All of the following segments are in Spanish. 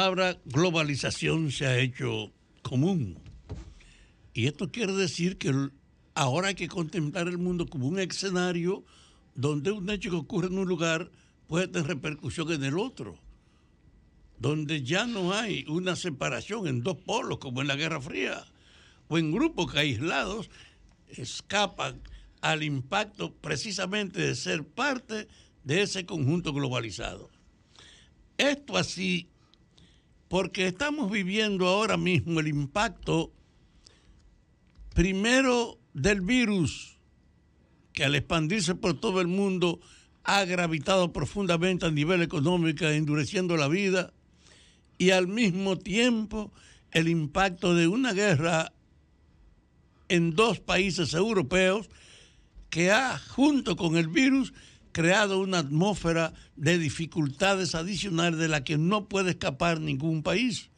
palabra globalización se ha hecho común. Y esto quiere decir que ahora hay que contemplar el mundo como un escenario donde un hecho que ocurre en un lugar puede tener repercusión en el otro, donde ya no hay una separación en dos polos como en la Guerra Fría, o en grupos que aislados escapan al impacto precisamente de ser parte de ese conjunto globalizado. Esto así porque estamos viviendo ahora mismo el impacto primero del virus, que al expandirse por todo el mundo ha gravitado profundamente a nivel económico, endureciendo la vida, y al mismo tiempo el impacto de una guerra en dos países europeos que ha, junto con el virus, creado una atmósfera de dificultades adicionales de la que no puede escapar ningún país.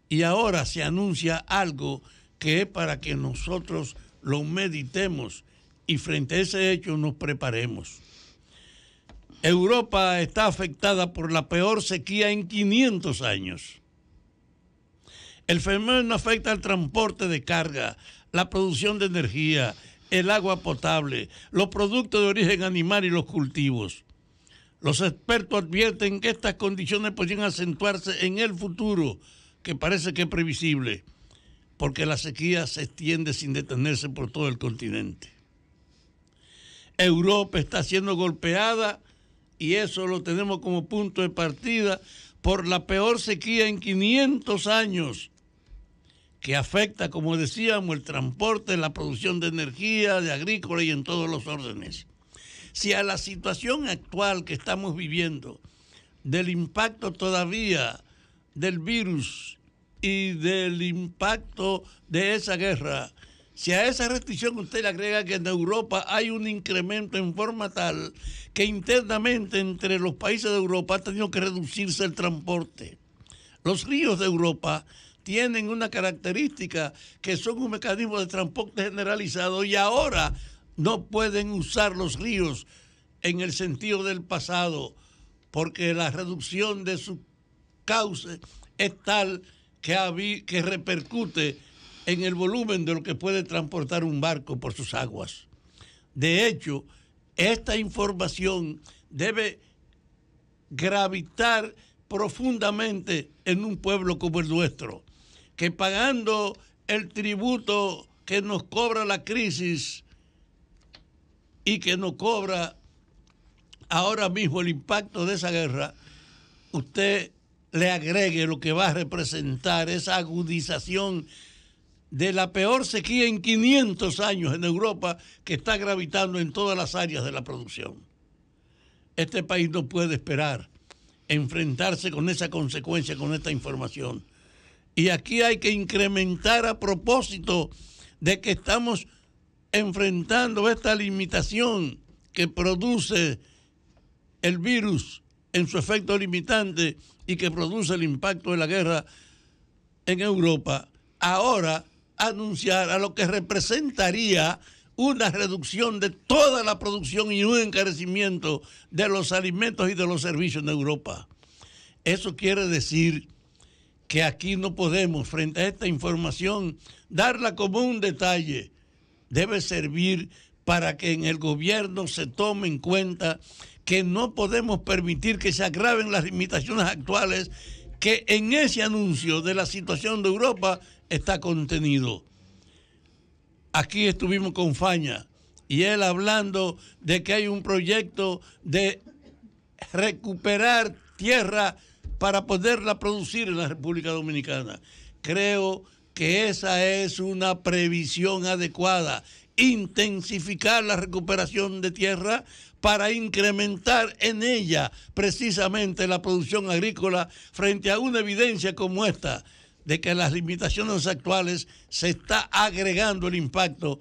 Y ahora se anuncia algo que es para que nosotros lo meditemos y frente a ese hecho nos preparemos. Europa está afectada por la peor sequía en 500 años. El fenómeno afecta al transporte de carga, la producción de energía, el agua potable, los productos de origen animal y los cultivos. Los expertos advierten que estas condiciones podrían acentuarse en el futuro, que parece que es previsible, porque la sequía se extiende sin detenerse por todo el continente. Europa está siendo golpeada, y eso lo tenemos como punto de partida, por la peor sequía en 500 años, que afecta, como decíamos, el transporte, la producción de energía, de agrícola y en todos los órdenes. Si a la situación actual que estamos viviendo, del impacto todavía del virus y del impacto de esa guerra, si a esa restricción usted le agrega que en Europa hay un incremento en forma tal que internamente entre los países de Europa ha tenido que reducirse el transporte. Los ríos de Europa tienen una característica que son un mecanismo de transporte generalizado y ahora no pueden usar los ríos en el sentido del pasado porque la reducción de su cauce es tal que repercute en el volumen de lo que puede transportar un barco por sus aguas. De hecho, esta información debe gravitar profundamente en un pueblo como el nuestro, que pagando el tributo que nos cobra la crisis y que nos cobra ahora mismo el impacto de esa guerra, usted le agregue lo que va a representar esa agudización de la peor sequía en 500 años en Europa, que está gravitando en todas las áreas de la producción. Este país no puede esperar enfrentarse con esa consecuencia, con esta información. Y aquí hay que incrementar, a propósito de que estamos enfrentando esta limitación que produce el virus en su efecto limitante y que produce el impacto de la guerra en Europa, ahora anunciar a lo que representaría una reducción de toda la producción y un encarecimiento de los alimentos y de los servicios en Europa. Eso quiere decir que aquí no podemos, frente a esta información, darla como un detalle. Debe servir para que en el gobierno se tome en cuenta que no podemos permitir que se agraven las limitaciones actuales, que en ese anuncio de la situación de Europa está contenido. Aquí estuvimos con Faña y él hablando de que hay un proyecto de recuperar tierra para poderla producir en la República Dominicana. Creo que esa es una previsión adecuada, intensificar la recuperación de tierra para incrementar en ella precisamente la producción agrícola frente a una evidencia como esta, de que las limitaciones actuales se está agregando el impacto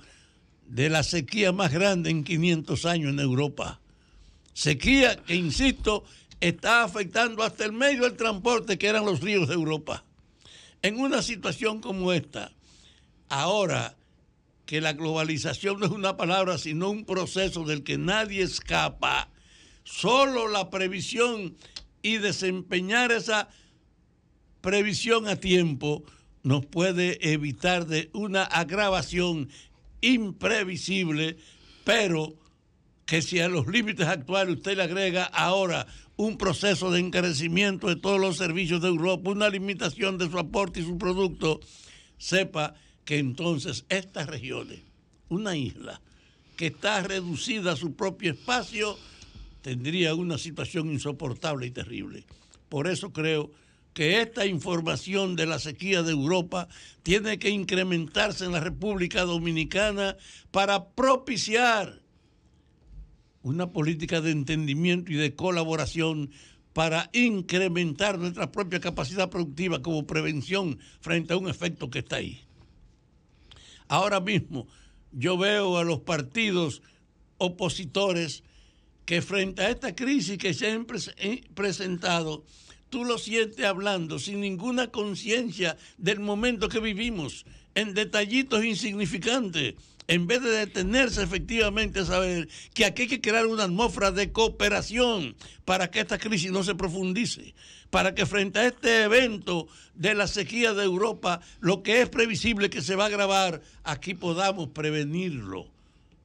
de la sequía más grande en 500 años en Europa. Sequía que, insisto, está afectando hasta el medio del transporte, que eran los ríos de Europa. En una situación como esta, ahora que la globalización no es una palabra, sino un proceso del que nadie escapa, solo la previsión y desempeñar esa previsión a tiempo nos puede evitar de una agravación imprevisible, pero que si a los límites actuales usted le agrega ahora un proceso de encarecimiento de todos los servicios de Europa, una limitación de su aporte y su producto, sepa que entonces estas regiones, una isla que está reducida a su propio espacio, tendría una situación insoportable y terrible. Por eso creo que esta información de la sequía de Europa tiene que incrementarse en la República Dominicana para propiciar una política de entendimiento y de colaboración para incrementar nuestra propia capacidad productiva como prevención frente a un efecto que está ahí. Ahora mismo yo veo a los partidos opositores que frente a esta crisis que se han presentado, tú lo sientes hablando sin ninguna conciencia del momento que vivimos, en detallitos insignificantes, en vez de detenerse efectivamente a saber que aquí hay que crear una atmósfera de cooperación para que esta crisis no se profundice, para que frente a este evento de la sequía de Europa, lo que es previsible que se va a agravar, aquí podamos prevenirlo.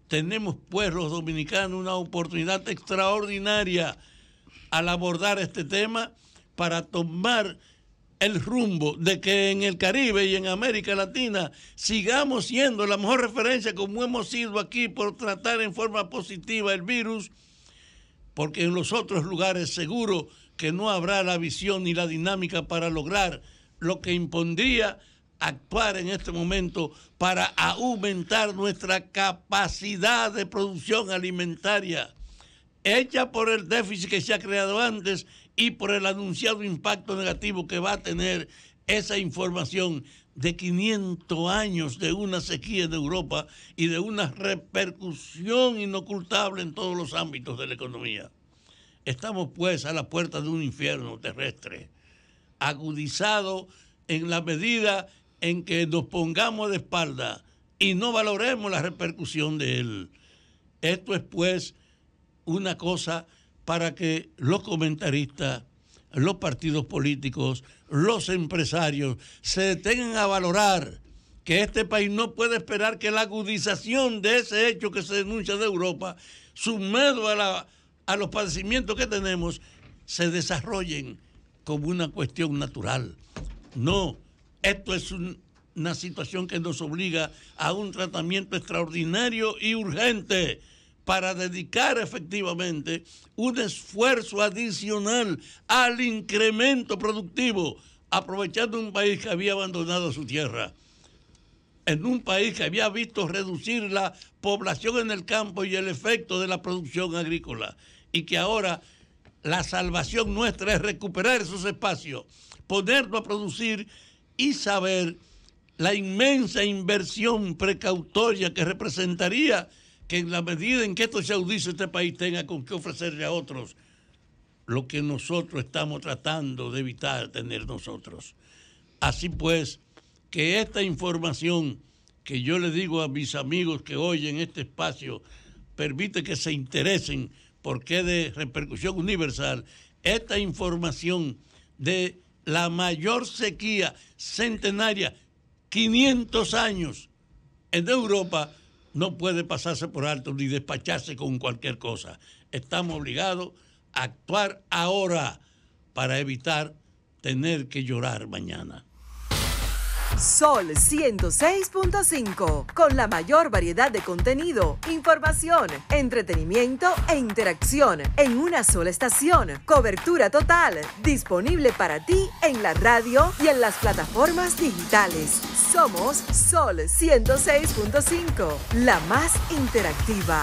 Tenemos, pues, los dominicanos una oportunidad extraordinaria al abordar este tema para tomar el rumbo de que en el Caribe y en América Latina sigamos siendo la mejor referencia como hemos sido aquí por tratar en forma positiva el virus, porque en los otros lugares seguro que no habrá la visión ni la dinámica para lograr lo que impondría actuar en este momento para aumentar nuestra capacidad de producción alimentaria, hecha por el déficit que se ha creado antes y por el anunciado impacto negativo que va a tener esa información de 500 años de una sequía en Europa y de una repercusión inocultable en todos los ámbitos de la economía. Estamos, pues, a la puerta de un infierno terrestre, agudizado en la medida en que nos pongamos de espalda y no valoremos la repercusión de él. Esto es, pues, una cosa para que los comentaristas, los partidos políticos, los empresarios se detengan a valorar que este país no puede esperar que la agudización de ese hecho que se denuncia de Europa, sumado a los padecimientos que tenemos, se desarrollen como una cuestión natural. No, esto es una situación que nos obliga a un tratamiento extraordinario y urgente para dedicar efectivamente un esfuerzo adicional al incremento productivo, aprovechando un país que había abandonado su tierra, en un país que había visto reducir la población en el campo y el efecto de la producción agrícola, y que ahora la salvación nuestra es recuperar esos espacios, ponernos a producir y saber la inmensa inversión precautoria que representaría que en la medida en que esto se agudice, este país tenga con qué ofrecerle a otros lo que nosotros estamos tratando de evitar tener nosotros. Así pues, que esta información que yo le digo a mis amigos que oyen este espacio permite que se interesen porque es de repercusión universal. Esta información de la mayor sequía centenaria, 500 años en Europa, no puede pasarse por alto ni despacharse con cualquier cosa. Estamos obligados a actuar ahora para evitar tener que llorar mañana. Sol 106.5, con la mayor variedad de contenido, información, entretenimiento e interacción en una sola estación. Cobertura total, disponible para ti en la radio y en las plataformas digitales. Somos Sol 106.5, la más interactiva.